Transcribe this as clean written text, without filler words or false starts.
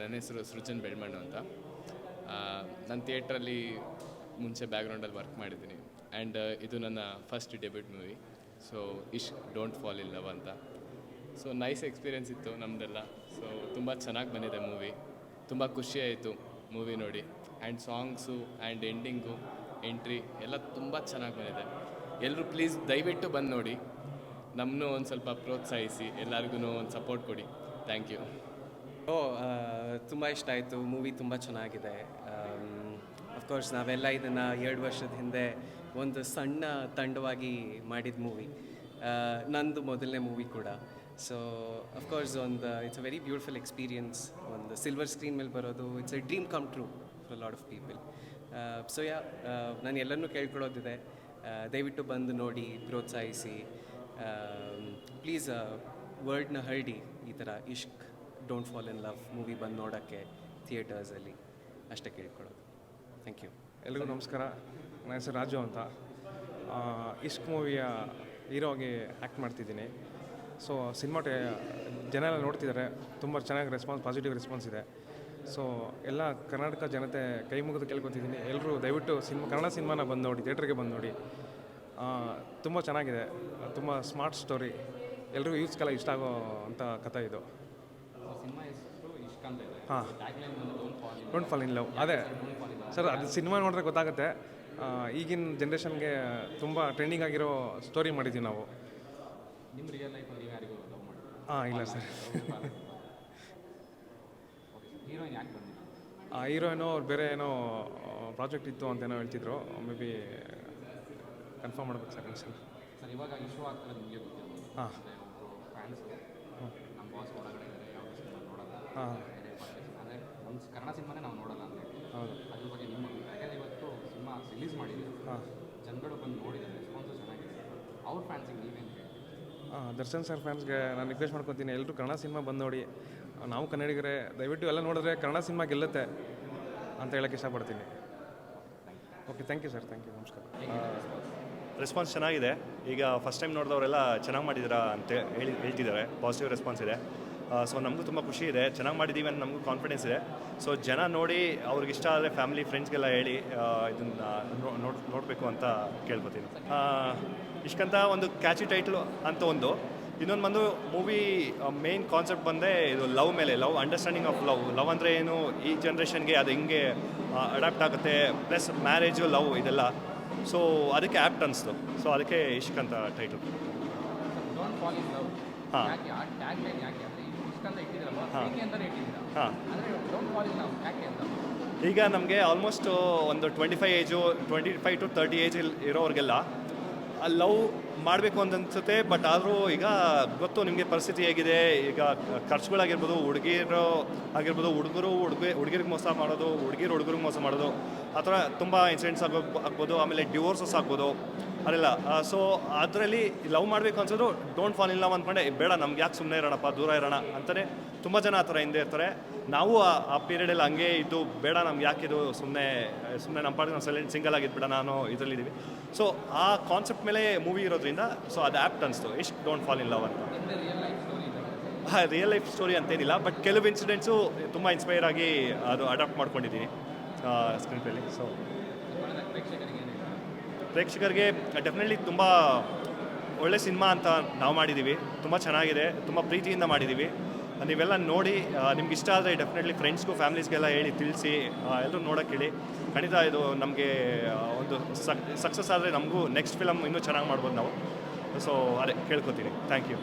ನನ್ನ ಹೆಸರು ಸೃಜನ್ ಬೆಳ್ಮಣ್ಣು ಅಂತ. ನಾನು ಥಿಯೇಟ್ರಲ್ಲಿ ಮುಂಚೆ ಬ್ಯಾಕ್ಗ್ರೌಂಡಲ್ಲಿ ವರ್ಕ್ ಮಾಡಿದ್ದೀನಿ ಆ್ಯಂಡ್ ಇದು ನನ್ನ first debut movie. So don't fall in love ಅಂತ. ಸೊ ನೈಸ್ ಎಕ್ಸ್ಪೀರಿಯೆನ್ಸ್ ಇತ್ತು ನಮ್ಮದೆಲ್ಲ. ಸೊ ತುಂಬ ಚೆನ್ನಾಗಿ ಬಂದಿದೆ ಮೂವಿ. ತುಂಬ ಖುಷಿ ಆಯಿತು ಮೂವಿ ನೋಡಿ. And songs and ending entry ಎಲ್ಲ ತುಂಬ ಚೆನ್ನಾಗಿ ಬಂದಿದೆ. ಎಲ್ಲರೂ ಪ್ಲೀಸ್ ದಯವಿಟ್ಟು ಬಂದು ನೋಡಿ, ನಮ್ಮನ್ನೂ ಒಂದು ಸ್ವಲ್ಪ ಪ್ರೋತ್ಸಾಹಿಸಿ, ಎಲ್ಲರಿಗೂ ಒಂದು ಸಪೋರ್ಟ್ ಕೊಡಿ. Thank you. ತುಂಬ ಇಷ್ಟ ಆಯಿತು ಮೂವಿ, ತುಂಬ ಚೆನ್ನಾಗಿದೆ. ಅಫ್ಕೋರ್ಸ್ ನಾವೆಲ್ಲ ಇದನ್ನು 2 ವರ್ಷದ ಹಿಂದೆ ಒಂದು ಸಣ್ಣ ತಂಡವಾಗಿ ಮಾಡಿದ ಮೂವಿ, ನಂದು ಮೊದಲನೇ ಮೂವಿ ಕೂಡ. So of course it's a very beautiful experience. ಒಂದು ಸಿಲ್ವರ್ ಸ್ಕ್ರೀನ್ ಮೇಲೆ ಬರೋದು it's a dream come true for lot of people. So ನಾನು ಎಲ್ಲರನ್ನೂ ಕೇಳ್ಕೊಳ್ಳೋದಿದೆ, ದಯವಿಟ್ಟು ಬಂದು ನೋಡಿ, ಪ್ರೋತ್ಸಾಹಿಸಿ. ಪ್ಲೀಸ್ ವರ್ಡ್ನ ಹರಡಿ, ಈ ಥರ Ishq don't fall in love movie ಬಂದು ನೋಡೋಕ್ಕೆ ಥಿಯೇಟರ್ಸಲ್ಲಿ, ಅಷ್ಟೇ ಕೇಳ್ಕೊಳ್ಳೋದು. Thank you. ಎಲ್ರಿಗೂ ನಮಸ್ಕಾರ. ನನ್ನ ಹೆಸರು ರಾಜು ಅಂತ. ಇಷ್ಕ್ ಮೂವಿಯ ಹೀರೋಗೆ ಆ್ಯಕ್ಟ್ ಮಾಡ್ತಿದ್ದೀನಿ. ಸೊ ಸಿನಿಮಾ ಜನ ಎಲ್ಲ ನೋಡ್ತಿದ್ದಾರೆ, ತುಂಬ ಚೆನ್ನಾಗಿ ಪಾಸಿಟಿವ್ ರೆಸ್ಪಾನ್ಸ್ ಇದೆ. ಸೊ ಎಲ್ಲ ಕರ್ನಾಟಕ ಜನತೆ ಕೈ ಮುಗಿದು ಕೇಳ್ಕೊತಿದ್ದೀನಿ, ಎಲ್ಲರೂ ದಯವಿಟ್ಟು ಕನ್ನಡ ಸಿನಿಮಾನ ಬಂದು ನೋಡಿ, ಥಿಯೇಟ್ರಿಗೆ ಬಂದು ನೋಡಿ. ತುಂಬ ಚೆನ್ನಾಗಿದೆ, ತುಂಬ ಸ್ಮಾರ್ಟ್ ಸ್ಟೋರಿ, ಎಲ್ಲರಿಗೂ ಯೂಸ್ಗೆಲ್ಲ ಇಷ್ಟ ಆಗೋ ಅಂಥ ಕಥೆ ಇದು. ಹಾಂ, ಡೋಂಟ್ ಫಾಲ್ ಇನ್ ಲವ್. ಅದೇ ಸರ್, ಅದು ಸಿನಿಮಾ ನೋಡಿದ್ರೆ ಗೊತ್ತಾಗುತ್ತೆ. ಈಗಿನ ಜನ್ರೇಷನ್ಗೆ ತುಂಬ ಟ್ರೆಂಡಿಂಗ್ ಆಗಿರೋ ಸ್ಟೋರಿ ಮಾಡಿದ್ದೀವಿ ನಾವು. ಹಾಂ, ಇಲ್ಲ ಸರ್. ಹೀರೋಯಿನೋ ಅವ್ರು ಬೇರೆ ಏನೋ ಪ್ರಾಜೆಕ್ಟ್ ಇತ್ತು ಅಂತೇನೋ ಹೇಳ್ತಿದ್ರು. ಮೇ ಬಿ ಕನ್ಫರ್ಮ್ ಮಾಡ್ಬೇಕು ಸರ್. ಸರ್, ಇವಾಗ ಇಶ್ಯೂ ಆಗ್ತದೆ ನಿಮಗೆ ಗೊತ್ತಿಲ್ಲ. ಹಾಂ, ನಮ್ಮ ಬಾಸ್ ಹೊರಗಡೆ ಇದ್ದಾರೆ, ಯಾವ ಸಿನಿಮಾ ನೋಡೋಲ್ಲ. ಹಾಂ, ಅಂದರೆ ನಮ್ಮ ಕನ್ನಡ ಸಿನಿಮಾನೇ ನಾವು ನೋಡೋಲ್ಲ ಅಂತ ಹೇಳಿ. ಹೌದು. ಅದ್ರ ಬಗ್ಗೆ ನಿಮ್ಮ ಯಾಕಂದರೆ ಇವತ್ತು ಸಿನಿಮಾ ರಿಲೀಸ್ ಮಾಡಿದ್ದೀವಿ, ಹಾಂ, ಜನಗಳು ಬಂದು ನೋಡಿದ್ದಾರೆ, ರೆಸ್ಪಾನ್ಸು ಚೆನ್ನಾಗಿದೆ. ಅವ್ರ ಫ್ಯಾನ್ಸಿಗೆ ನೀವೇನು ಹೇಳಿ? ದರ್ಶನ್ ಸರ್ ಫ್ಯಾನ್ಸ್ಗೆ ನಾನು ರಿಕ್ವೆಸ್ಟ್ ಮಾಡ್ಕೊತೀನಿ, ಎಲ್ಲರೂ ಕನ್ನಡ ಸಿನಿಮಾ ಬಂದು ನೋಡಿ. ನಾವು ಕನ್ನಡಿಗರೇ, ದಯವಿಟ್ಟು ಎಲ್ಲ ನೋಡಿದ್ರೆ ಕನ್ನಡ ಸಿನಿಮಾ ಗೆಲ್ಲುತ್ತೆ ಅಂತ ಹೇಳೋಕ್ಕೆ ಇಷ್ಟಪಡ್ತೀನಿ. Okay, thank you sir. Thank you. ನಮಸ್ಕಾರ. ರೆಸ್ಪಾನ್ಸ್ ಚೆನ್ನಾಗಿದೆ. ಈಗ ಫಸ್ಟ್ ಟೈಮ್ ನೋಡಿದವರೆಲ್ಲ ಚೆನ್ನಾಗಿ ಮಾಡಿದ್ದೀರಾ ಅಂತ ಹೇಳ್ತಿದ್ದಾರೆ. ಪಾಸಿಟಿವ್ ರೆಸ್ಪಾನ್ಸ್ ಇದೆ. ಸೊ ನಮಗೂ ತುಂಬ ಖುಷಿ ಇದೆ, ಚೆನ್ನಾಗಿ ಮಾಡಿದ್ದೀವಿ ಅಂತ ನಮಗೂ ಕಾನ್ಫಿಡೆನ್ಸ್ ಇದೆ. ಸೊ ಜನ ನೋಡಿ ಅವ್ರಿಗೆ ಇಷ್ಟ ಆದರೆ ಫ್ಯಾಮಿಲಿ ಫ್ರೆಂಡ್ಸ್ಗೆಲ್ಲ ಹೇಳಿ ಇದನ್ನು ನೋಡಬೇಕು ಅಂತ ಕೇಳ್ಕೊತೀನಿ. ಇಷ್ಟಂತ ಒಂದು ಕ್ಯಾಚಿ ಟೈಟ್ಲು ಅಂತ ಒಂದು. ಇನ್ನೊಂದು ಬಂದು ಮೂವಿ ಮೇನ್ ಕಾನ್ಸೆಪ್ಟ್ ಬಂದರೆ ಇದು ಲವ್ ಮೇಲೆ, ಲವ್, ಅಂಡರ್ಸ್ಟ್ಯಾಂಡಿಂಗ್ ಆಫ್ ಲವ್ ಅಂದರೆ ಏನು, ಈ ಜನ್ರೇಷನ್ಗೆ ಅದು ಹೆಂಗೆ ಅಡಾಪ್ಟ್ ಆಗುತ್ತೆ, ಪ್ಲಸ್ ಮ್ಯಾರೇಜು, ಲವ್ ಇದೆಲ್ಲ. ಸೊ ಅದಕ್ಕೆ ಆ್ಯಪ್ಟ್ ಅನಿಸ್ತು. ಸೊ ಅದಕ್ಕೆ ಇಷ್ಕ್ ಅಂತ title. Don't fall in love. ಹಾಂ, ಯಾಕೆ ಆ ಟ್ಯಾಗ್ ಲೈನ್ ಯಾಕೆ ಅಂದರೆ ಇಷ್ಟ ಅಂತ ಇಟ್ಟಿದ್ದೀರಲ್ಲ, ಹಾಂ, ಹೇಗೆ ಅಂತ ಇಟ್ಟಿದ್ದೀರಾ? ಹಾಂ, ಅಂದರೆ ಡೋಂಟ್ ಫಾಲ್ ಇನ್ ಲವ್ ಯಾಕೆ ಅಂತ. ಈಗ ನಮಗೆ ಆಲ್ಮೋಸ್ಟ್ ಒಂದು 25 to 30 ಏಜ್ ಇರೋರಿಗೆಲ್ಲ ಲವ್ ಮಾಡಬೇಕು ಅಂತ ಅನ್ಸುತ್ತೆ. ಬಟ್ ಆದರೂ ಈಗ ಗೊತ್ತು ನಿಮಗೆ ಪರಿಸ್ಥಿತಿ ಹೇಗಿದೆ. ಈಗ ಖರ್ಚುಗಳಾಗಿರ್ಬೋದು, ಹುಡುಗಿರು ಆಗಿರ್ಬೋದು, ಹುಡುಗಿರಿಗೆ ಮೋಸ ಮಾಡೋದು, ಹುಡುಗರಿಗೆ ಮೋಸ ಮಾಡೋದು, ಆ ಥರ ತುಂಬ ಇನ್ಸಿಡೆಂಟ್ಸ್ ಆಗ್ಬೋದು. ಆಮೇಲೆ ಡಿವೋರ್ಸಸ್ ಆಗ್ಬೋದು, ಅದೆಲ್ಲ. ಸೊ ಅದರಲ್ಲಿ ಲವ್ ಮಾಡಬೇಕು ಅನ್ಸೋದು ಡೋಂಟ್ ಫಾಲ್ ಇನ್ ಲವ್ ಅಂದ್ಕೊಂಡೆ, ಬೇಡ ನಮ್ಗೆ ಯಾಕೆ ಸುಮ್ಮನೆ ಇರೋಣಪ್ಪ, ದೂರ ಇರೋಣ ಅಂತಲೇ ತುಂಬ ಜನ ಆ ಥರ ಹಿಂದೆ ಇರ್ತಾರೆ. ನಾವು ಆ ಪೀರಿಯಡಲ್ಲಿ ಹಂಗೆ ಇದ್ದು, ಬೇಡ ನಮ್ಗೆ ಯಾಕಿದು, ಸುಮ್ಮನೆ ನಮ್ಮ ಪಾಡಿಗೆ ನಾವು ಸೈಲೆಂಟ್ ಸಿಂಗಲ್ ಆಗಿದ್ಬಿಡ ನಾನು ಇದರಲ್ಲಿದ್ದೀವಿ. ಸೊ ಆ ಕಾನ್ಸೆಪ್ಟ್ ಮೇಲೆ ಮೂವಿ ಇರೋದ್ರಿಂದ ಸೊ ಅದು ಆ್ಯಪ್ಟ್ ಅನಿಸ್ತು, ಇಷ್ಟು ಡೋಂಟ್ ಫಾಲ್ ಇನ್ ಲವ್ ಅಂತ. ರಿಯಲ್ ಲೈಫ್ ಸ್ಟೋರಿ ಅಂತೇನಿಲ್ಲ, ಬಟ್ ಕೆಲವು ಇನ್ಸಿಡೆಂಟ್ಸು ತುಂಬ ಇನ್ಸ್ಪೈರ್ ಆಗಿ ಅದು ಅಡಾಪ್ಟ್ ಮಾಡ್ಕೊಂಡಿದ್ದೀನಿ ಸ್ಕ್ರೀನ್ ಪ್ಲೇಲಿ. ಸೊ ಪ್ರೇಕ್ಷಕರಿಗೆ ಡೆಫಿನೆಟ್ಲಿ ತುಂಬ ಒಳ್ಳೆ ಸಿನಿಮಾ ಅಂತ ನಾವು ಮಾಡಿದ್ದೀವಿ. ತುಂಬ ಚೆನ್ನಾಗಿದೆ, ತುಂಬ ಪ್ರೀತಿಯಿಂದ ಮಾಡಿದ್ದೀವಿ. ನೀವೆಲ್ಲ ನೋಡಿ, ನಿಮ್ಗೆ ಇಷ್ಟ ಆದರೆ ಡೆಫಿನೆಟ್ಲಿ ಫ್ರೆಂಡ್ಸ್ಗೂ ಫ್ಯಾಮಿಲೀಸ್ಗೆಲ್ಲ ಹೇಳಿ ತಿಳಿಸಿ, ಎಲ್ಲರೂ ನೋಡೋಕ್ಕೆ ಹೇಳಿ. ಖಂಡಿತ ಇದು ನಮಗೆ ಒಂದು ಸಕ್ಸಸ್ ಆದರೆ ನಮಗೂ ನೆಕ್ಸ್ಟ್ ಫಿಲಮ್ ಇನ್ನೂ ಚೆನ್ನಾಗಿ ಮಾಡ್ಬೋದು ನಾವು. ಸೊ ಅದೇ ಕೇಳ್ಕೊತೀನಿ. Thank you.